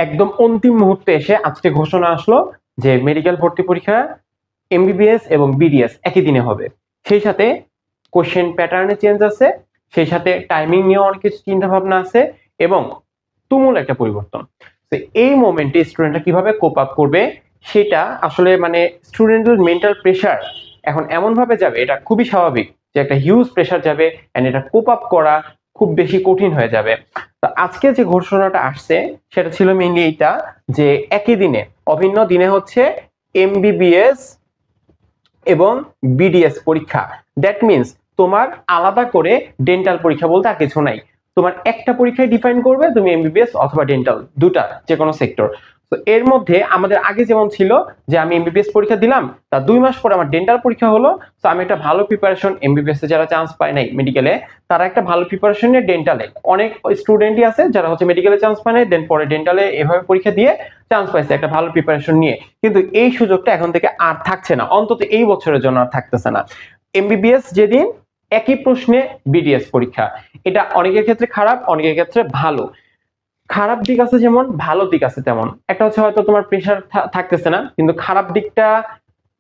একদম অন্তিম মুহূর্তে এসে আজকে ঘোষণা আসলো যে মেডিকেল ভর্তি পরীক্ষা এমবিবিএস এবং বিডিএস একই দিনে হবে। সেই সাথে কোশ্চেন প্যাটার্নে চেঞ্জ আছে, সেই সাথে টাইমিং নিয়ে অনেক কিছু চিন্তা ভাবনা আছে এবং তুমুল একটা পরিবর্তন। তো এই মোমেন্টে স্টুডেন্টরা কিভাবে কোপ আপ করবে সেটা আসলে মানে স্টুডেন্টের মেন্টাল প্রেশার এখন এমন ভাবে যাবে, এটা খুবই স্বাভাবিক যে একটা হিউজ প্রেশার যাবে এন্ড এটা কোপ আপ করা খুব বেশি কঠিন হয়ে যাবে। তো আজকে যে ঘোষণাটা আসছে সেটা ছিল মেইনলি এইটা যে একই দিনে অভিন্ন দিনে হচ্ছে এমবিবিএস এবং বিডিএস পরীক্ষা। দ্যাট মিনস তোমার আলাদা করে ডেন্টাল পরীক্ষা বলতে আর কিছু নাই, তোমার একটা পরীক্ষায় ডিফাইন করবে তুমি এমবিবিএস অথবা ডেন্টাল, দুটা যে কোনো সেক্টর। তো এর মধ্যে আমাদের আগে যেমন ছিল যে আমি এমবিবিএস পরীক্ষা দিলাম, তার 2 মাস পরে আমার ডেন্টাল পরীক্ষা হলো, তো আমি একটা ভালো প্রিপারেশন, এমবিবিএস এ যারা চান্স পায় নাই মেডিকেলে তারা একটা ভালো প্রিপারেশন নিয়ে ডেন্টালে, অনেক স্টুডেন্টই আছে যারা হচ্ছে মেডিকেলে চান্স পায় নাই দেন পরে ডেন্টালে এভাবে পরীক্ষা দিয়ে চান্স পাইছে একটা ভালো প্রিপারেশন নিয়ে। কিন্তু এই সুযোগটা এখন থেকে আর থাকছে না, অন্তত এই বছরের জন্য আর থাকতেছে না। এমবিবিএস যেদিন একই প্রশ্নে বিডিএস পরীক্ষা, এটা অনেকের ক্ষেত্রে খারাপ, অনেকের ক্ষেত্রে ভালো। খারাপ দিক আছে যেমন, ভালো দিক আছে তেমন। একটা হচ্ছে হয়তো তোমার প্রেশার থাকতেছে না, কিন্তু খারাপ দিকটা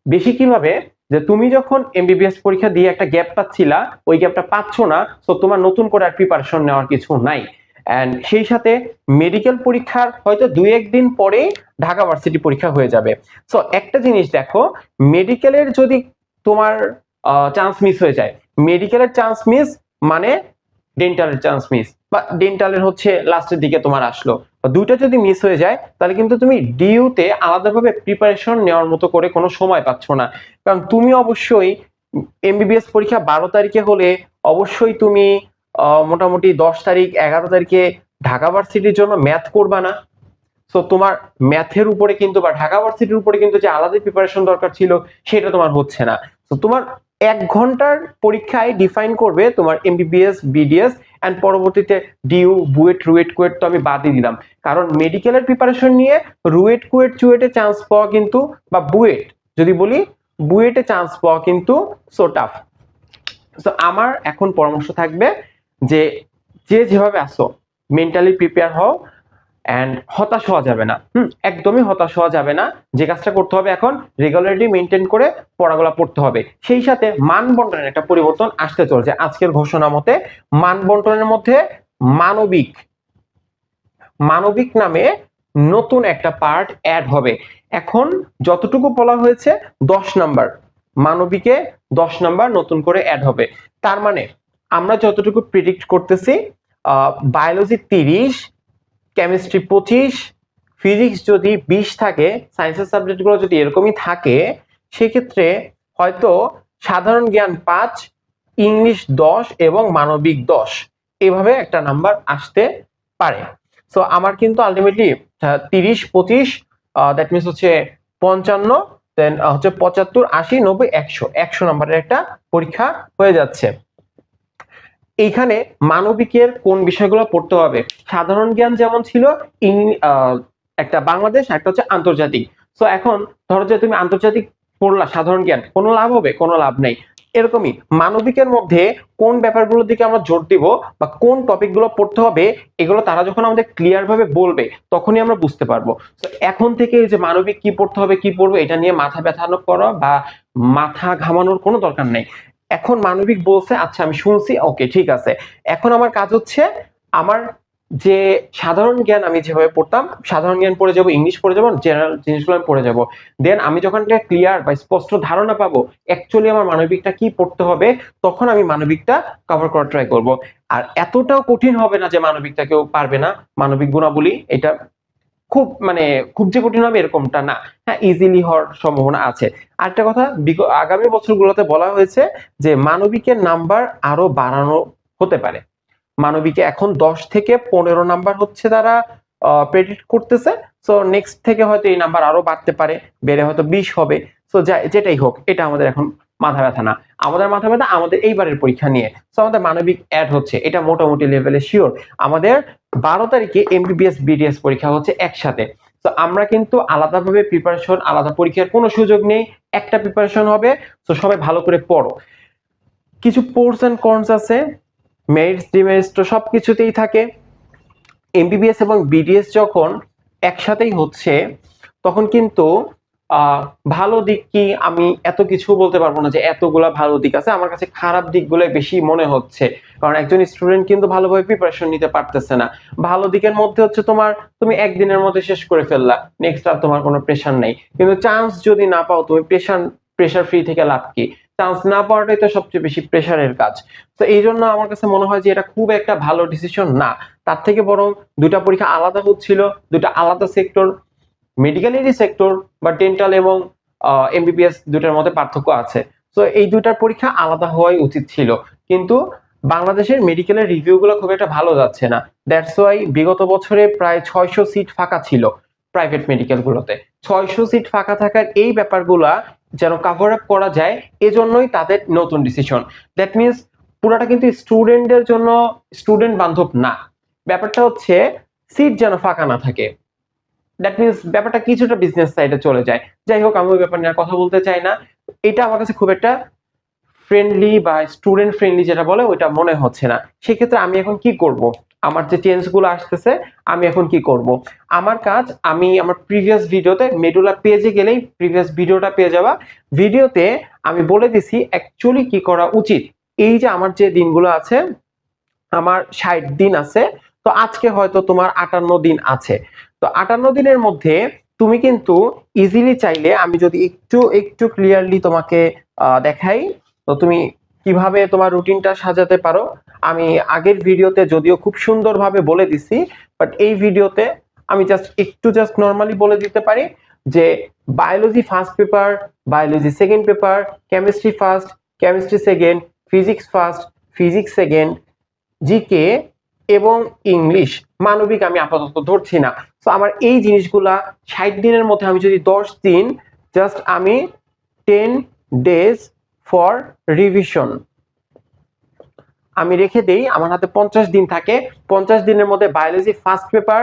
বেশি কিভাবে যে তুমি যখন এমবিবিএস পরীক্ষা দিয়ে একটা গ্যাপ পাচ্ছিলা, ওই গ্যাপটা পাচ্ছ না, তো তোমার নতুন করে আর প্রিপারেশন নেওয়ার কিছু নাই। এন্ড সেই সাথে মেডিকেল পরীক্ষার হয়তো 2-1 দিন পরে ঢাকা ভার্সিটি পরীক্ষা হয়ে যাবে। সো একটা জিনিস দেখো, মেডিকেলের যদি তোমার চান্স মিস হয়ে যায়, মেডিকেলের চান্স মিস মানে ডেন্টালের চান্স মিস, বা ডেন্টালের হচ্ছে লাস্টের দিকে তোমার আসলো, দুইটা যদি মিস হয়ে যায় তাহলে কিন্তু তুমি ডিইউতে আলাদাভাবে প্রিপারেশন নেওয়ার মতো করে কোনো সময় পাচ্ছ না। কারণ তুমি অবশ্যই এমবিবিএস পরীক্ষা 12 তারিখে হলে অবশ্যই তুমি মোটামুটি 10 তারিখ 11 তারিখে ঢাকা ভার্সিটির জন্য ম্যাথ করবা না। সো তোমার ম্যাথের উপরে কিন্তু বা ঢাকা ভার্সিটির উপরে কিন্তু যে আলাদা প্রিপারেশন দরকার ছিল সেটা তোমার হচ্ছে না। তো তোমার 1 ঘন্টার পরীক্ষায় ডিফাইন করবে তোমার এমবিবিএস বিডিএস এন্ড পরবর্তীতে ডিইউ বুয়েট রুয়েট কুয়েট তো আমি বাদই দিলাম, কারণ মেডিকেলের প্রিপারেশন নিয়ে রুয়েট কুয়েট চুয়েটে চান্স পাওয়া কিন্তু, বা বুয়েট যদি বলি, বুয়েটে চান্স পাওয়া কিন্তু সো টাফ। সো আমার এখন পরামর্শ থাকবে যে যে যেভাবে আসো মেন্টালি প্রিপেয়ার হও এন্ড হতাশ হওয়া যাবে না। একদমই হতাশ হওয়া যাবে না। যে কাজটা করতে হবে এখন রেগুলারিটি মেনটেন করে পড়াগুলো পড়তে হবে। সেই সাথে মান বন্টনের একটা পরিবর্তন আসতে চলছে আজকের ঘোষণা মতে। মান বন্টনের মধ্যে মানবিক মানবিক নামে নতুন একটা পার্ট অ্যাড হবে। এখন যতটুকু বলা হয়েছে 10 নাম্বার, মানবিকে 10 নাম্বার নতুন করে অ্যাড হবে। তার মানে আমরা যতটুকু প্রেডিক্ট করতেছি বায়োলজি 30, কেমিস্ট্রি 25, ফিজিক্স যদি 20 থাকে, সায়েন্সের সাবজেক্টগুলো যদি এরকমই থাকে, সেক্ষেত্রে হয়তো সাধারণ জ্ঞান 5, ইংলিশ 10 এবং মানবিক 10, এভাবে একটা নাম্বার আসতে পারে। সো আমার কিন্তু আলটিমেটলি 30, 25, দ্যাট মিনস হচ্ছে 55, দেন হচ্ছে 75, 80, 90, 100 নাম্বারের একটা পরীক্ষা হয়ে যাচ্ছে। এইখানে মানবিকের কোন বিষয়গুলো পড়তে হবে, সাধারণ জ্ঞান যেমন ছিল, একটা বাংলাদেশ, একটা হচ্ছে আন্তর্জাতিক। সো এখন ধরো যে তুমি আন্তর্জাতিক পড়লা, সাধারণ জ্ঞান কোনো লাভ হবে, কোনো লাভ নেই। এরকমই মানবিকের মধ্যে কোন ব্যাপারগুলোর দিকে আমরা জোর দিব বা কোন টপিকগুলো পড়তে হবে, এগুলো তারা যখন আমাদের ক্লিয়ার ভাবে বলবে তখনই আমরা বুঝতে পারবো। তো এখন থেকে যে মানবিক কি পড়তে হবে কি পড়বো এটা নিয়ে মাথা ব্যথানো করা বা মাথা ঘামানোর কোনো দরকার নেই। এখন মানবিক বলছে, আচ্ছা আমি শুনছি, ওকে ঠিক আছে, এখন আমার কাজ হচ্ছে আমার যে সাধারণ জ্ঞান আমি যেভাবে পড়তাম, সাধারণ জ্ঞান পড়ে যাব, ইংলিশ পড়ে যাব, জেনারেল জিনিসগুলো আমি পড়ে যাব। দেন আমি যখন একটা ক্লিয়ার বা স্পষ্ট ধারণা পাবো অ্যাকচুয়ালি আমার মানবিকটা কি পড়তে হবে, তখন আমি মানবিকটা কভার করার ট্রাই করব। আর এতটাও কঠিন হবে না যে মানবিকটা কেউ পারবে না, মানবিক গুণাবলী এটা খুব মানে খুব যে কঠিন হবে এরকমটা না, হ্যাঁ ইজিলি হওয়ার সম্ভাবনা আছে। আরেকটা কথা, আগামী বছরগুলোতে বলা হয়েছে যে মানবিকের নাম্বার আরো বাড়ানো হতে পারে। মানবিকে এখন 10 থেকে 15 নাম্বার হচ্ছে তারা প্রেডিক্ট করতেছে। সো নেক্সট থেকে হয়তো এই নাম্বার আরো বাড়তে পারে, বেড়ে হয়তো 20 হবে। সো যেটাই হোক এটা আমাদের এখন মাথা ব্যথা না, আমাদের মাথা ব্যথা আমাদের এইবারের পরীক্ষা নিয়ে। সো আমাদের মানবিক অ্যাড হচ্ছে, এটা মোটামুটি লেভেলে শিওর। আমাদের 12 তারিখে এমবিবিএস বিডিএস পরীক্ষা হচ্ছে একসাথে। তো আমরা কিন্তু আলাদাভাবে প্রিপারেশন, আলাদা পরীক্ষার কোনো সুযোগ নেই, একটা প্রিপারেশন হবে। তো সবাই ভালো করে পড়ো। কিছু পোর্স এন্ড কনস আছে, মেরিটস ডিমেরিটস তো সবকিছুতেই থাকে। এমবিবিএস এবং বিডিএস যখন একসাথেই হচ্ছে, তখন কিন্তু ভালো দিক কি আমি এত কিছু বলতে পারবো না যে এতগুলা ভালো দিক আছে। আমার কাছে খারাপ দিকগুলো বেশি মনে হচ্ছে, কারণ একজন স্টুডেন্ট কিন্তু ভালোভাবে প্রিপারেশন নিতে পারতেছে না। ভালো দিকের মধ্যে হচ্ছে তুমি একদিনের মধ্যে শেষ করে ফেললা, নেক্সট আর তোমার কোনো প্রেশার নেই। কিন্তু চান্স যদি না পাও, তুমি প্রেশার ফ্রি থেকে লাভ কি? চান্স না পাওয়াটাই তো সবচেয়ে বেশি প্রেশারের কাজ। তো এই জন্য আমার কাছে মনে হয় যে এটা খুব একটা ভালো ডিসিশন না। তার থেকে বরং দুইটা পরীক্ষা আলাদা হচ্ছিল, দুইটা আলাদা সেক্টর, মেডিকেলেরই সেক্টর, বা ডেন্টাল এবং এমবিবিএস দুটার মধ্যে পার্থক্য আছে। তো এই দুটার পরীক্ষা আলাদা হওয়াই উচিত ছিল, কিন্তু বাংলাদেশের মেডিকেলের রিভিউগুলো খুব একটা ভালো যাচ্ছে না। দ্যাটস ওয়াই বিগত বছরে প্রায় 600 সিট ফাঁকা ছিল প্রাইভেট মেডিকেলগুলোতে। 600 সিট ফাঁকা থাকার এই ব্যাপারগুলা যেন কাভার আপ করা যায়, এজন্যই তাদের নতুন ডিসিশন। দ্যাট মিনস পুরাটা কিন্তু স্টুডেন্টদের জন্য স্টুডেন্ট বান্ধব না। ব্যাপারটা হচ্ছে সিট যেন ফাঁকা না থাকে। দ্যাট মিনস ব্যাপারটা কিছুটা বিজনেস সাইডে চলে যায়। যাই হোক, আমি ওই ব্যাপার নিয়ে কথা বলতে চাই না। এটা আমার কাছে খুব একটা ফ্রেন্ডলি বা স্টুডেন্ট ফ্রেন্ডলি যেটা বলে ওইটা মনে হচ্ছে না। সেক্ষেত্রে আমি এখন কি করব? আমার যে চেঞ্জ গুলো আসতেছে, আমি এখন কি করব? আমার কাজ, আমি আমার প্রিভিয়াস ভিডিওতে মেডুলা পেজে গেলেই প্রিভিয়াস ভিডিওটা পেয়ে যাবা। ভিডিওতে আমি বলে দিছি অ্যাকচুয়ালি কি করা উচিত। এই যে আমার যে দিনগুলো আছে, আমার 60 দিন আছে, তো আজকে হয়তো তোমার 58 দিন আছে। তো 58 দিনের মধ্যে তুমি কিন্তু ইজিলি চাইলে, আমি যদি একটু একটু ক্লিয়ারলি তোমাকে দেখাই, তো তুমি কিভাবে তোমার রুটিনটা সাজাতে পারো। আমি আগের ভিডিওতে যদিও খুব সুন্দরভাবে বলে দিছি, বাট এই ভিডিওতে আমি জাস্ট নর্মালি বলে দিতে পারি যে biology first paper, biology second paper, chemistry first, chemistry second, physics first, physics second, GK এবং ইংলিশ, মানবিক আমি আপাতত ধরছি না। তো আমার এই জিনিসগুলা 60 দিনের মধ্যে আমি যদি 10 দিন, জাস্ট আমি 10 ডেজ ফর রিভিশন আমি রেখে দেই, আমার হাতে 50 দিন থাকে। 50 দিনের মধ্যে বায়োলজি ফার্স্ট পেপার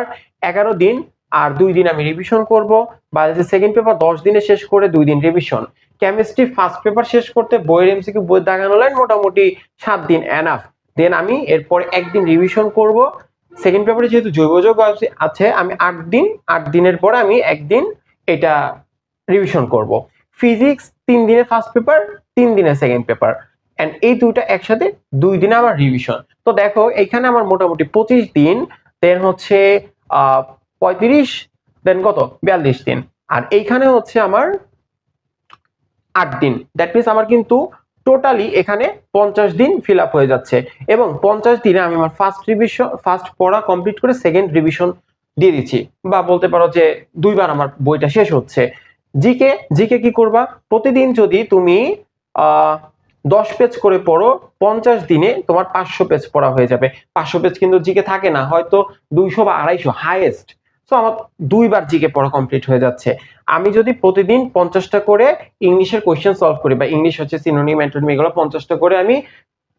11 দিন আর 2 দিন আমি রিভিশন করব। বায়োলজি সেকেন্ড পেপার 10 দিনে শেষ করে 2 দিন রিভিশন। কেমিস্ট্রি ফার্স্ট পেপার শেষ করতে বইয়ের এমসিকিউ বই দাগানো লাইন মোটামুটি 7 দিন এনাফ। দেন আমি এরপর একদিন রিভিশন করব। সেকেন্ড পেপারে যেহেতু জৈব যৌগ আছে, আমি 8 দিন, 8 দিনের পরে আমি একদিন এটা রিভিশন করব। ফিজিক্স 3 দিনে ফার্স্ট পেপার, 3 দিনে সেকেন্ড পেপার, এন্ড এই দুইটা একসাথে 2 দিনে আমার রিভিশন। তো দেখো এখানে আমার মোটামুটি 25 দিন, দেন হচ্ছে 35, দেন কত 42 দিন, আর এইখানে হচ্ছে আমার 8 দিন। দ্যাট মিনস আমার কিন্তু টোটালি এখানে 50 দিন ফিল আপ হয়ে যাচ্ছে, এবং 50 দিনে আমি আমার ফার্স্ট পড়া কমপ্লিট করে সেকেন্ড রিভিশন দিয়ে দিচ্ছি, বা বলতে পারো যে 2বার আমার বইটা শেষ হচ্ছে। জিকে জিকে কি করবা? প্রতিদিন যদি তুমি 10 পেজ করে পড়ো, 50 দিনে তোমার 500 পেজ পড়া হয়ে যাবে। 500 পেজ কিন্তু জিকে থাকে না, হয়তো 200 বা 250 হাইয়েস্ট। সো আমার 2বার জিকে পড়া কমপ্লিট হয়ে যাচ্ছে। আমি যদি প্রতিদিন 50টা করে ইংলিশের কোয়েশ্চেন সলভ করি, বা ইংলিশ হচ্ছে সিনোনিম অ্যান্টোনিম, এগুলো 50টা করে আমি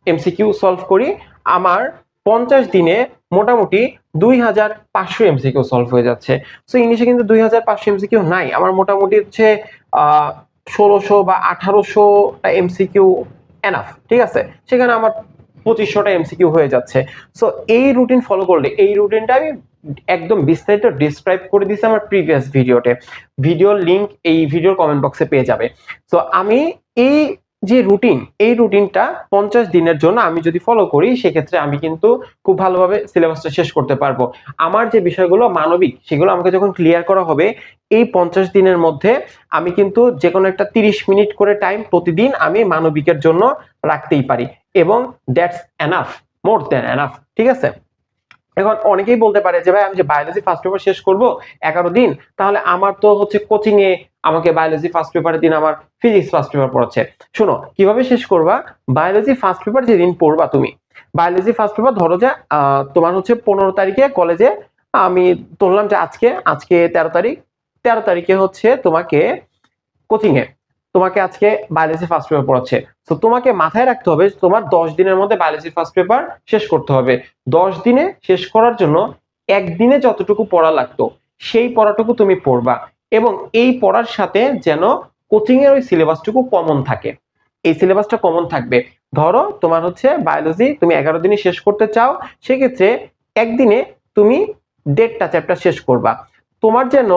এমসিকিউ সলভ করি, আমার 50 দিনে মোটামুটি 2500 এমসিকিউ সলভ হয়ে যাচ্ছে। সো ইংলিশে কিন্তু 2500 এমসিকিউ নাই, আমার মোটামুটি হচ্ছে 1600 বা 1800টা এমসিকিউ এনাফ, ঠিক আছে? সেখানে আমার 2500টা এমসিকিউ হয়ে যাচ্ছে। সো এই রুটিন ফলো করলে, এই রুটিনটা আমি একদম বিস্তারিত ডিসক্রাইব করে দিয়েছি আমার প্রিভিয়াস ভিডিওতে। ভিডিওর লিংক এই ভিডিওর কমেন্ট বক্সে পেয়ে যাবে। সো আমি এই যে রুটিন, এই রুটিনটা 50 দিনের জন্য আমি যদি ফলো করি, সেক্ষেত্রে আমি কিন্তু খুব ভালোভাবে সিলেবাসটা শেষ করতে পারবো। আমার যে বিষয়গুলো মানবিক, সেগুলো আমাকে যখন ক্লিয়ার করা হবে, এই 50 দিনের মধ্যে আমি কিন্তু যে কোনো একটা 30 মিনিট করে টাইম প্রতিদিন আমি মানবিকের জন্য রাখতেই পারি, এবং that's enough, more than enough, ঠিক আছে? এখন অনেকেই বলতে পারে যে ভাই, আমি যে বায়োলজি ফার্স্ট পেপার শেষ করব 11 দিন, তাহলে আমার তো হচ্ছে কোচিং এ আমাকে বায়োলজি ফার্স্ট পেপারের দিন আমার ফিজিক্স ফার্স্ট পেপার পড়াচ্ছে। শোনো, কিভাবে শেষ করবা? বায়োলজি ফার্স্ট পেপার যেদিন পড়বা তুমি, বায়োলজি ফার্স্ট পেপার ধরো যে তোমার হচ্ছে 15 তারিখে কলেজে, আমি ধরলাম যে আজকে 13 তারিখ, 13 তারিখে হচ্ছে তোমাকে কোচিং এ তোমাকে আজকে বায়োলজি ফার্স্ট পেপার পড়াচ্ছে। তো তোমাকে মাথায় রাখতে হবে তোমার 10 দিনের মধ্যে বায়োলজি ফার্স্ট পেপার শেষ করতে হবে। 10 দিনে শেষ করার জন্য একদিনে যতটুকু পড়া লাগতো সেই পড়াটুকু তুমি পড়বা, এবং এই পড়ার সাথে যেন কোচিং এর ওই সিলেবাসটুকু কমন থাকে। এই সিলেবাসটা কমন থাকবে। ধরো তোমার হচ্ছে বায়োলজি তুমি 11 দিনে শেষ করতে চাও, সেক্ষেত্রে একদিনে তুমি 1.5টা চ্যাপ্টার শেষ করবা। তোমার যেন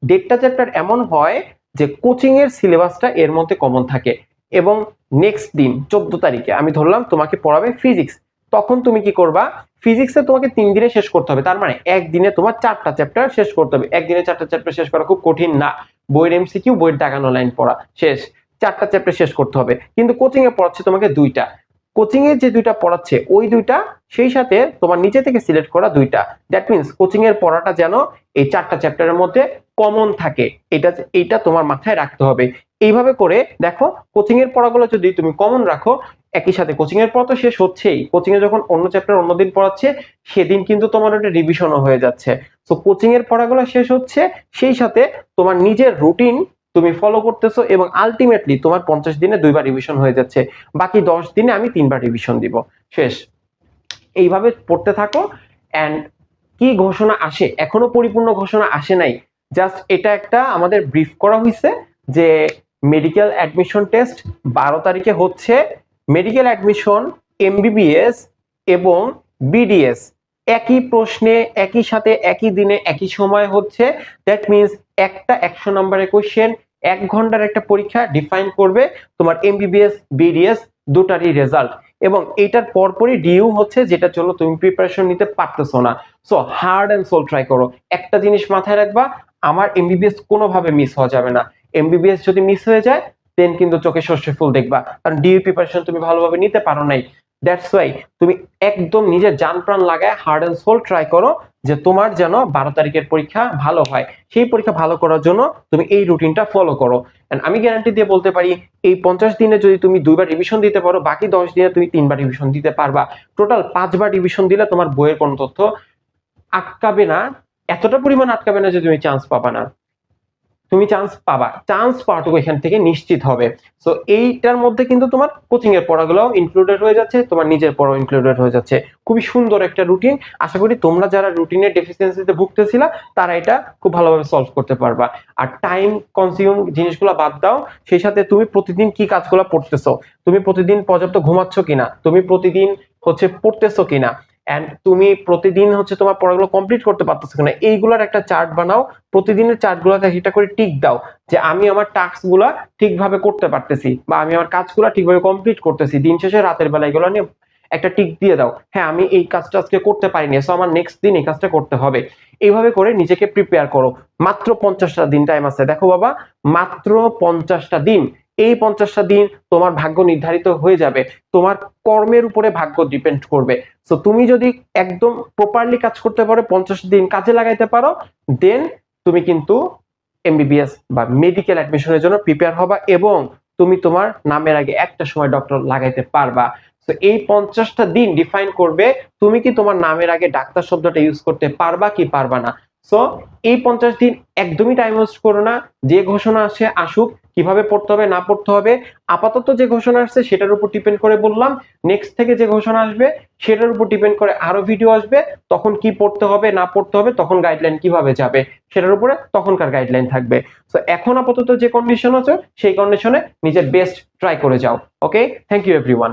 ডেটটা চ্যাপ্টার এমন হয় যে কোচিং এর সিলেবাসটা এর মধ্যে কমন থাকে, এবং নেক্সট দিন 14 তারিখে আমি ধরলাম তোমাকে পড়াবে ফিজিক্স, তখন তুমি কি করবা, ফিজিক্সে তোমাকে 3 দিনে শেষ করতে হবে, তার মানে একদিনে তোমার 4টা চ্যাপ্টার শেষ করতে হবে। একদিনে 4টা চ্যাপ্টার শেষ করা খুব কঠিন না, বইয়ের এমসিকিউ, বইয়ের দাগানো লাইন পড়া শেষ, 4টা চ্যাপ্টার শেষ করতে হবে। কিন্তু কোচিং এ পড়াচ্ছে তোমাকে 2টা, কোচিং এ যে 2টা পড়াচ্ছে ওই 2টা, সেই সাথে তোমার নিজে থেকে সিলেক্ট করা 2টা। দ্যাট মিন্স কোচিং এর পড়াটা যেন এই 4টা চ্যাপ্টারের মধ্যে কমন থাকে, এটা তোমার মাথায় রাখতে হবে। এইভাবে করে দেখো, কোচিং এর পড়াগুলো যদি তুমি কমন রাখো, একই সাথে কোচিং এর পড়া তো শেষ হচ্ছেই, কোচিং এ যখন অন্য চ্যাপ্টার অন্যদিন পড়াচ্ছে সেদিন কিন্তু তোমার ওটা রিভিশনও হয়ে যাচ্ছে। তো কোচিং এর পড়াগুলো শেষ হচ্ছে, সেই সাথে তোমার নিজের রুটিন তুমি ফলো করতেছো, এবং আলটিমেটলি তোমার 50 দিনে 2বার রিভিশন হয়ে যাচ্ছে, বাকি 10 দিনে আমি 3বার রিভিশন দিব, শেষ। এইভাবে পড়তে থাকো। এন্ড কি ঘোষণা আসে, এখনো পরিপূর্ণ ঘোষণা আসে নাই, জাস্ট এটা একটা আমাদের ব্রিফ করা হয়েছে যে মেডিকেল অ্যাডমিশন টেস্ট 12 তারিখে হচ্ছে। মেডিকেল অ্যাডমিশন, এমবিবিএস এবং বিডিএস একই প্রশ্নে, একই সাথে, একই দিনে, একই সময় হচ্ছে। দ্যাট মিনস একটা 100 নম্বরের কোশ্চেন, 1 ঘন্টার একটা পরীক্ষা ডিফাইন করবে তোমার এমবিবিএস বিডিএস দুটারই রেজাল্ট, এবং এটার পরপরই ডিইউ হচ্ছে, যেটার জন্য তুমি প্রিপারেশন নিতে পারতেছো না। So hard and soul try করো। একটা জিনিস মাথায় রাখবা, আমার এমবিবিএস কোনোভাবে মিস হওয়া যাবে না। এমবিবিএস যদি মিস হয়ে যায় দেন কিন্তু চোখে সর্ষে ফুল দেখবা, কারণ ডিইউ প্রিপারেশন তুমি ভালোভাবে নিতে পারো নাই। দ্যাটস ওয়াই তুমি একদম নিজের জান প্রাণ লাগায় হার্ড এন্ড সোল ট্রাই করো যে তোমার যেন 12 তারিখের পরীক্ষা ভালো হয়। সেই পরীক্ষা ভালো করার জন্য তুমি এই রুটিনটা ফলো করো। এন্ড আমি গ্যারান্টি দিয়ে বলতে পারি, এই 50 দিনে যদি তুমি 2বার রিভিশন দিতে পারো, বাকি 10 দিনে তুমি 3বার রিভিশন দিতে পারবা। টোটাল 5বার রিভিশন দিলে তোমার বইয়ের কোনো তথ্য আটকাবে না, এতটা পরিমাণ আটকাবে না যে তুমি চান্স পাবা না। তুমি চান্স পাবা, চান্স পাওয়াটুকু এখান থেকে নিশ্চিত হবে। সো এইটার মধ্যে কিন্তু তোমার কোচিং এর পড়াগুলো ইনক্লুডেড হয়ে যাচ্ছে, তোমার নিজের পড়াও ইনক্লুডেড হয়ে যাচ্ছে। খুবই সুন্দর একটা রুটিন। আশা করি তোমরা যারা রুটিনের ডেফিসিয়েন্সিতে ভুগতেছিলা তারা এটা খুব ভালোভাবে সলভ করতে পারবা। আর টাইম কনজিউম জিনিসগুলো বাদ দাও, সেই সাথে তুমি প্রতিদিন কি কাজগুলো পড়তেছো, তুমি প্রতিদিন পর্যাপ্ত ঘুমাচ্ছ কিনা, তুমি প্রতিদিন হচ্ছে পড়তেছো কিনা, এন্ড তুমি প্রতিদিন হচ্ছে তোমার পড়াগুলো কমপ্লিট করতে পারতেছো কিনা, এইগুলোর একটা চার্ট বানাও। প্রতিদিনের চার্টগুলোতে একটা করে টিক দাও যে আমি আমার টাস্কগুলো ঠিকভাবে করতে পারতেছি, বা আমি আমার কাজগুলো ঠিকভাবে কমপ্লিট করতেছি। দিন শেষে রাতের বেলা এগুলো নিয়ে একটা টিক দিয়ে দাও, হ্যাঁ আমি এই কাজটা আজকে করতে পারিনি, সো আমার নেক্সট দিন এই কাজটা করতে হবে। এইভাবে করে নিজেকে প্রিপেয়ার করো। মাত্র 50টা দিন টাইম আছে, দেখো বাবা, মাত্র 50টা দিন। এই 50টা দিন তোমার ভাগ্য নির্ধারিত হয়ে যাবে, তোমার কর্মের উপরে ভাগ্য ডিপেন্ড করবে। সো তুমি যদি একদম প্রপারলি কাজ করতে পারো, 50 দিন কাজে লাগাইতে পারো, দেন তুমি কিন্তু এমবিবিএস বা মেডিকেল অ্যাডমিশনের জন্য প্রিপেয়ার হবা, এবং তুমি তোমার নামের আগে একটা সময় ডক্টর লাগাইতে পারবা। তো এই 50টা দিন ডিফাইন করবে তুমি কি তোমার নামের আগে ডাক্তার শব্দটা ইউজ করতে পারবা কি পারবা না। সো এই 50 দিন একদমই টাইম ওয়েস্ট করো না। যে ঘোষণা আসে আসুক, কিভাবে পড়তে হবে না পড়তে হবে আপাতত যে ঘোষণা আসছে সেটার উপর ডিপেন্ড করে বললাম। নেক্সট থেকে যে ঘোষণা আসবে সেটার উপর ডিপেন্ড করে আরো ভিডিও আসবে, তখন কি পড়তে হবে না পড়তে হবে, তখন গাইডলাইন কিভাবে যাবে সেটার উপরে তখনকার গাইডলাইন থাকবে। সো এখন আপাতত যে কন্ডিশন আছে সেই কন্ডিশনে নিজের বেস্ট ট্রাই করে যাও। ওকে, থ্যাংক ইউ এভরিওয়ান।